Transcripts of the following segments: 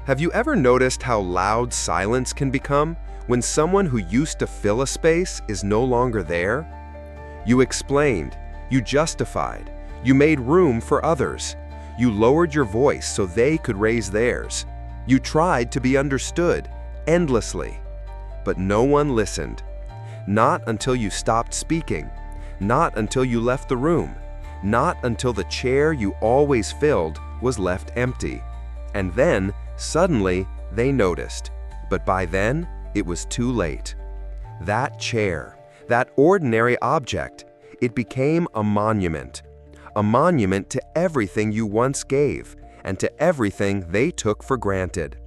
Have you ever noticed how loud silence can become when someone who used to fill a space is no longer there? You explained, you justified, you made room for others. You lowered your voice so they could raise theirs. You tried to be understood, endlessly. But no one listened. Not until you stopped speaking. Not until you left the room. Not until the chair you always filled was left empty. And then, suddenly, they noticed. But by then, it was too late. That chair, that ordinary object, it became a monument to everything you once gave and to everything they took for granted.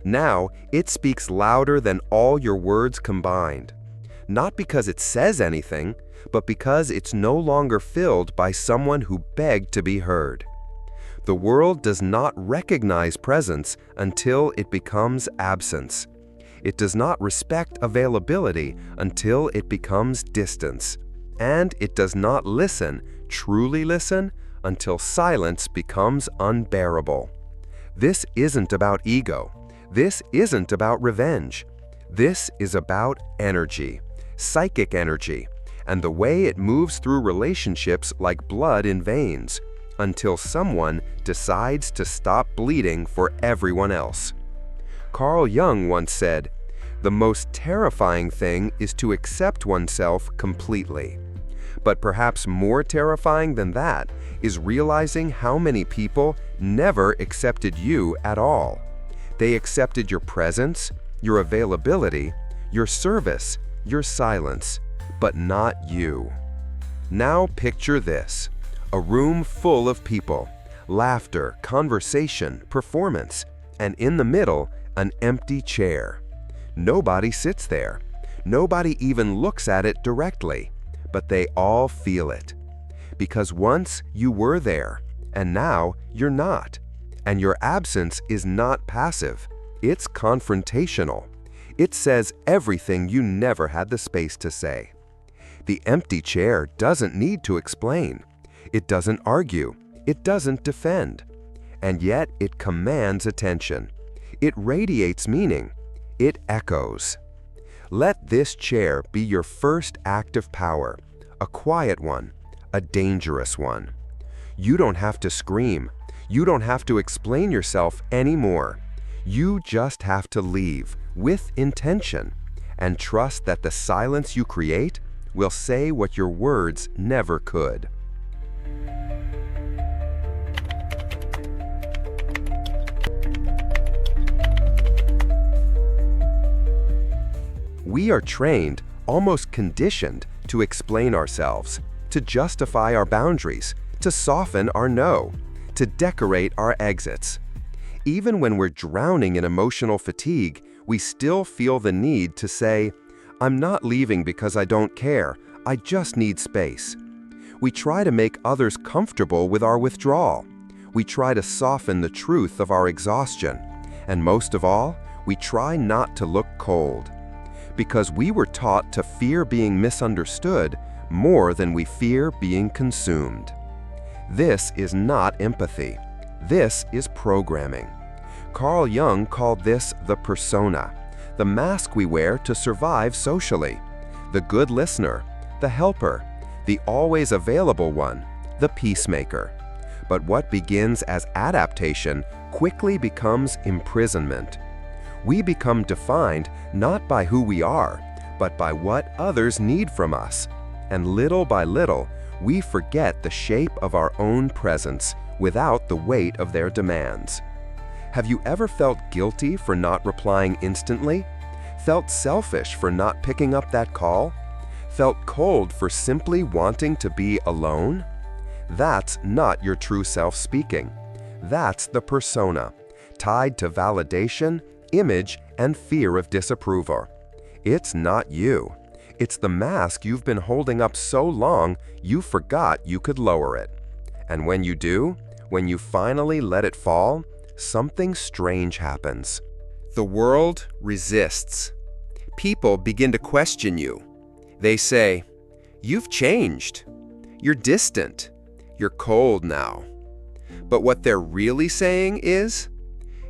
Now, it speaks louder than all your words combined. Not because it says anything, but because it's no longer filled by someone who begged to be heard. The world does not recognize presence until it becomes absence. It does not respect availability until it becomes distance. And it does not listen, truly listen, until silence becomes unbearable. This isn't about ego. This isn't about revenge. This is about energy, psychic energy, and the way it moves through relationships like blood in veins, until someone decides to stop bleeding for everyone else. Carl Jung once said, "The most terrifying thing is to accept oneself completely." But perhaps more terrifying than that is realizing how many people never accepted you at all. They accepted your presence, your availability, your service, your silence, but not you. Now picture this: a room full of people, laughter, conversation, performance, and in the middle, an empty chair. Nobody sits there. Nobody even looks at it directly, but they all feel it. Because once you were there, and now you're not. And your absence is not passive. It's confrontational. It says everything you never had the space to say. The empty chair doesn't need to explain. It doesn't argue. It doesn't defend. And yet it commands attention. It radiates meaning. It echoes. Let this chair be your first act of power, a quiet one, a dangerous one. You don't have to scream. You don't have to explain yourself anymore. You just have to leave with intention and trust that the silence you create will say what your words never could. We are trained, almost conditioned, to explain ourselves, to justify our boundaries, to soften our no, to decorate our exits. Even when we're drowning in emotional fatigue, we still feel the need to say, "I'm not leaving because I don't care, I just need space." We try to make others comfortable with our withdrawal. We try to soften the truth of our exhaustion. And most of all, we try not to look cold. Because we were taught to fear being misunderstood more than we fear being consumed. This is not empathy. This is programming. Carl Jung called this the persona, the mask we wear to survive socially. The good listener, the helper, the always available one, the peacemaker. But what begins as adaptation quickly becomes imprisonment. We become defined not by who we are, but by what others need from us. And little by little, we forget the shape of our own presence without the weight of their demands. Have you ever felt guilty for not replying instantly? Felt selfish for not picking up that call? Felt cold for simply wanting to be alone? That's not your true self speaking. That's the persona, tied to validation, image, and fear of disapproval. It's not you. It's the mask you've been holding up so long you forgot you could lower it. And when you do, when you finally let it fall, something strange happens. The world resists. People begin to question you. They say, "You've changed. You're distant. You're cold now." But what they're really saying is,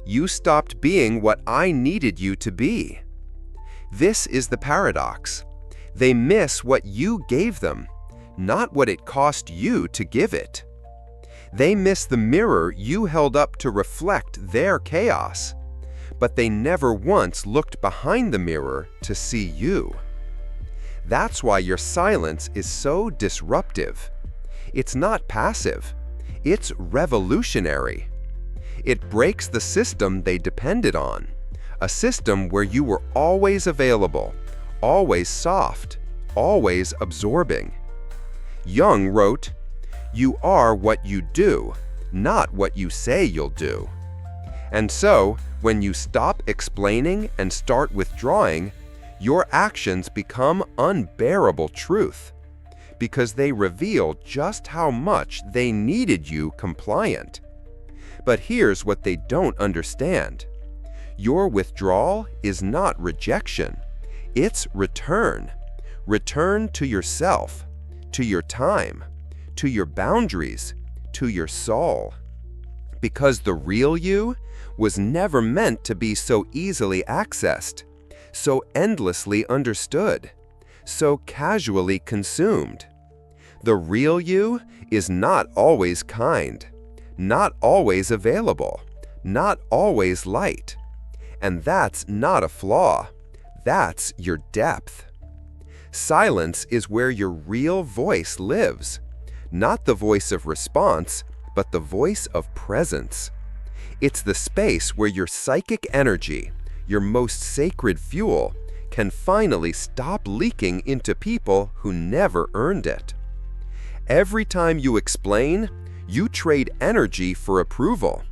You stopped being what I needed you to be. This is the paradox. They miss what you gave them, not what it cost you to give it. They miss the mirror you held up to reflect their chaos, but they never once looked behind the mirror to see you. That's why your silence is so disruptive. It's not passive, it's revolutionary. It breaks the system they depended on, a system where you were always available, always soft, always absorbing. Jung wrote, "You are what you do, not what you say you'll do." And so, when you stop explaining and start withdrawing, your actions become unbearable truth, because they reveal just how much they needed you compliant. But here's what they don't understand. Your withdrawal is not rejection, it's return. Return to yourself, to your time, to your boundaries, to your soul. Because the real you was never meant to be so easily accessed, so endlessly understood, so casually consumed. The real you is not always kind, not always available, not always light. And that's not a flaw, that's your depth. Silence is where your real voice lives, not the voice of response, but the voice of presence. It's the space where your psychic energy, your most sacred fuel, can finally stop leaking into people who never earned it. Every time you explain, you trade energy for approval.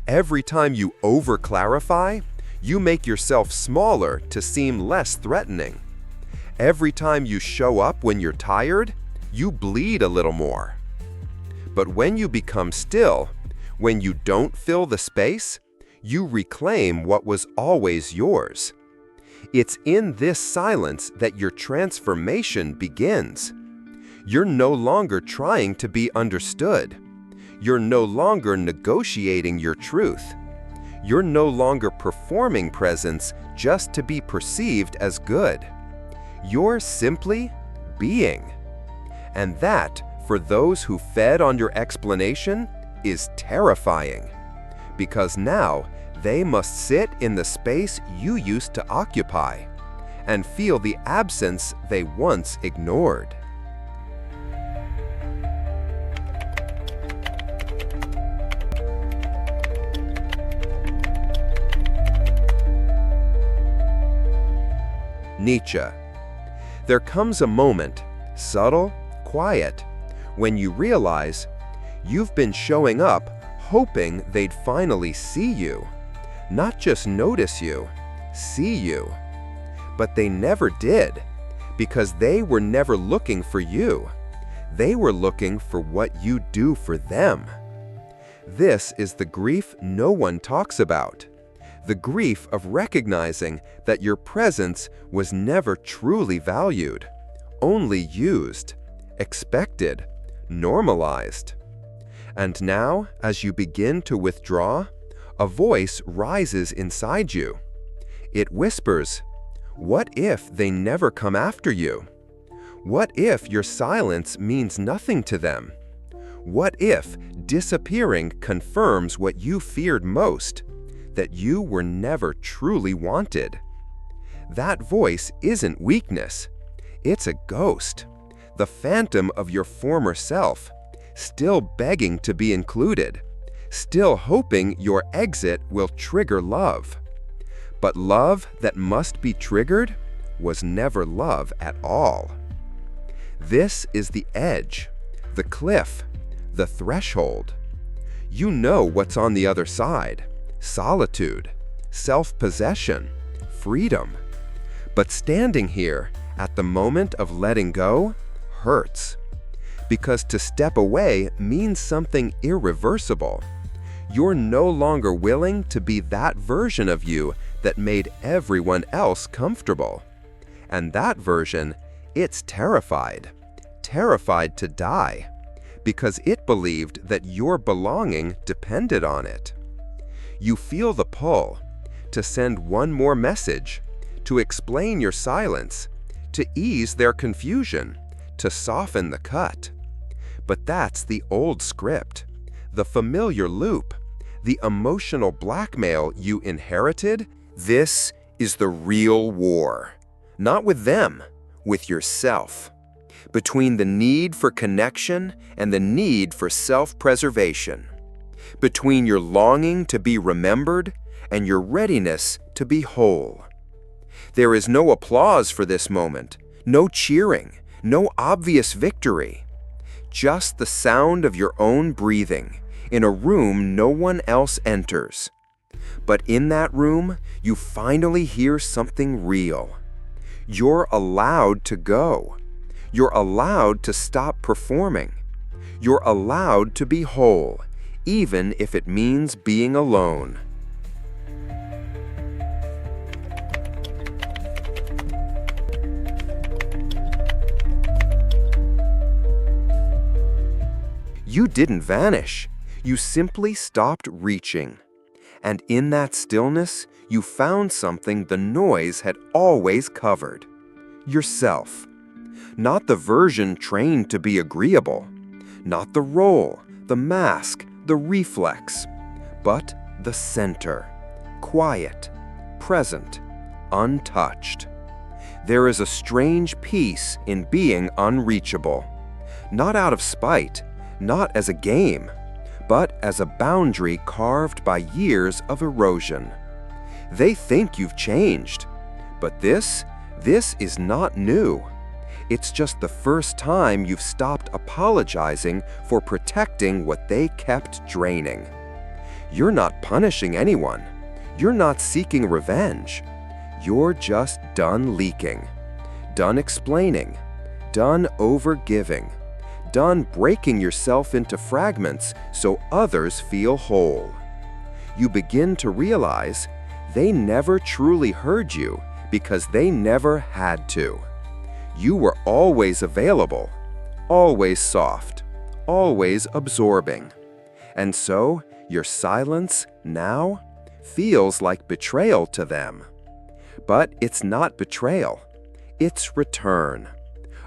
Every time you over-clarify, you make yourself smaller to seem less threatening. Every time you show up when you're tired, you bleed a little more. But when you become still, when you don't fill the space, you reclaim what was always yours. It's in this silence that your transformation begins. You're no longer trying to be understood. You're no longer negotiating your truth. You're no longer performing presence just to be perceived as good. You're simply being. And that, for those who fed on your explanation, is terrifying. Because now, they must sit in the space you used to occupy and feel the absence they once ignored. Nietzsche. There comes a moment, subtle, quiet, when you realize you've been showing up hoping they'd finally see you, not just notice you, see you. But they never did, because they were never looking for you. They were looking for what you do for them. This is the grief no one talks about. The grief of recognizing that your presence was never truly valued, only used, expected, normalized. And now, as you begin to withdraw, a voice rises inside you. It whispers, "What if they never come after you? What if your silence means nothing to them? What if disappearing confirms what you feared most, that you were never truly wanted?" That voice isn't weakness. It's a ghost, the phantom of your former self, still begging to be included, still hoping your exit will trigger love. But love that must be triggered was never love at all. This is the edge, the cliff, the threshold. You know what's on the other side: solitude, self-possession, freedom. But standing here at the moment of letting go hurts. Because to step away means something irreversible. You're no longer willing to be that version of you that made everyone else comfortable. And that version, it's terrified to die, because it believed that your belonging depended on it. You feel the pull to send one more message, to explain your silence, to ease their confusion, to soften the cut. But that's the old script, the familiar loop, the emotional blackmail you inherited. This is the real war. Not with them, with yourself. Between the need for connection and the need for self-preservation. Between your longing to be remembered and your readiness to be whole. There is no applause for this moment, no cheering, no obvious victory. Just the sound of your own breathing in a room no one else enters. But in that room, you finally hear something real. You're allowed to go. You're allowed to stop performing. You're allowed to be whole, even if it means being alone. You didn't vanish. You simply stopped reaching. And in that stillness, you found something the noise had always covered. Yourself. Not the version trained to be agreeable. Not the role, the mask, the reflex. But the center. Quiet, present, untouched. There is a strange peace in being unreachable. Not out of spite, not as a game, but as a boundary carved by years of erosion. They think you've changed, but this is not new. It's just the first time you've stopped apologizing for protecting what they kept draining. You're not punishing anyone. You're not seeking revenge. You're just done leaking, done explaining, done overgiving, done breaking yourself into fragments so others feel whole. You begin to realize they never truly heard you because they never had to. You were always available, always soft, always absorbing. And so your silence now feels like betrayal to them. But it's not betrayal, it's return.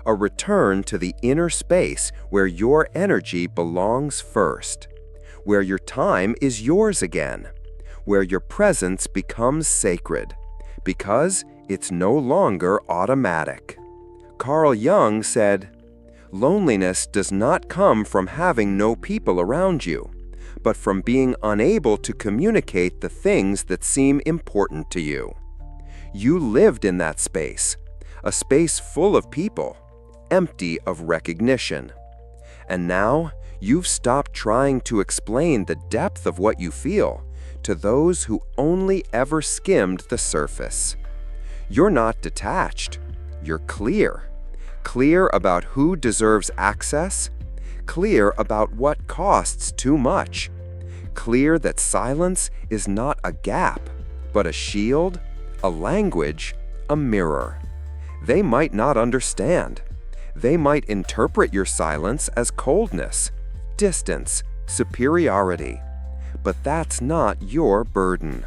A return to the inner space where your energy belongs first, where your time is yours again, where your presence becomes sacred, because it's no longer automatic. Carl Jung said, "Loneliness does not come from having no people around you, but from being unable to communicate the things that seem important to you." You lived in that space, a space full of people, empty of recognition. And now you've stopped trying to explain the depth of what you feel to those who only ever skimmed the surface. You're not detached, you're clear. Clear about who deserves access, clear about what costs too much, clear that silence is not a gap, but a shield, a language, a mirror. They might not understand. They might interpret your silence as coldness, distance, superiority. But that's not your burden.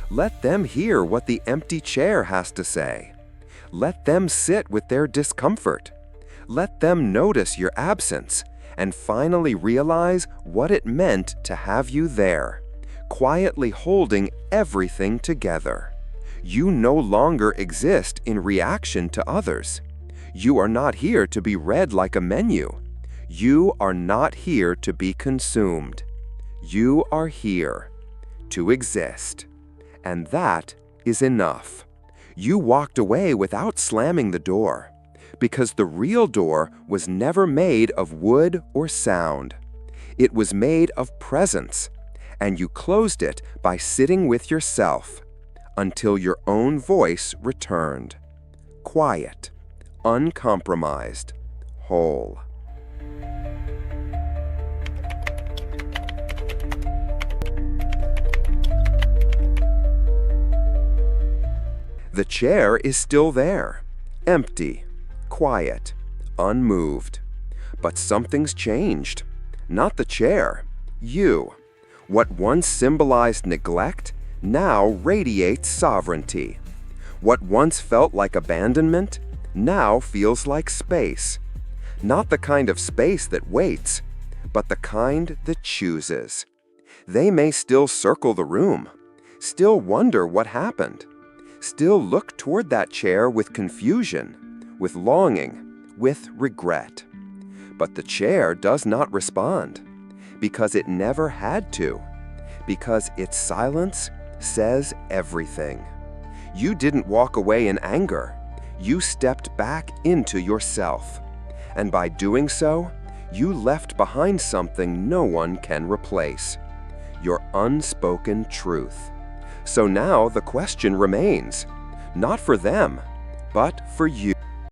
Let them hear what the empty chair has to say. Let them sit with their discomfort. Let them notice your absence and finally realize what it meant to have you there, quietly holding everything together. You no longer exist in reaction to others. You are not here to be read like a menu. You are not here to be consumed. You are here to exist. And that is enough. You walked away without slamming the door, because the real door was never made of wood or sound. It was made of presence, and you closed it by sitting with yourself until your own voice returned. Quiet, uncompromised, whole. The chair is still there, empty, quiet, unmoved. But something's changed. Not the chair, you. What once symbolized neglect now radiates sovereignty. What once felt like abandonment now feels like space. Not the kind of space that waits, but the kind that chooses. They may still circle the room, still wonder what happened, still look toward that chair with confusion, with longing, with regret. But the chair does not respond, because it never had to, because its silence says everything. You didn't walk away in anger. You stepped back into yourself. And by doing so, you left behind something no one can replace: your unspoken truth. So now the question remains, not for them, but for you.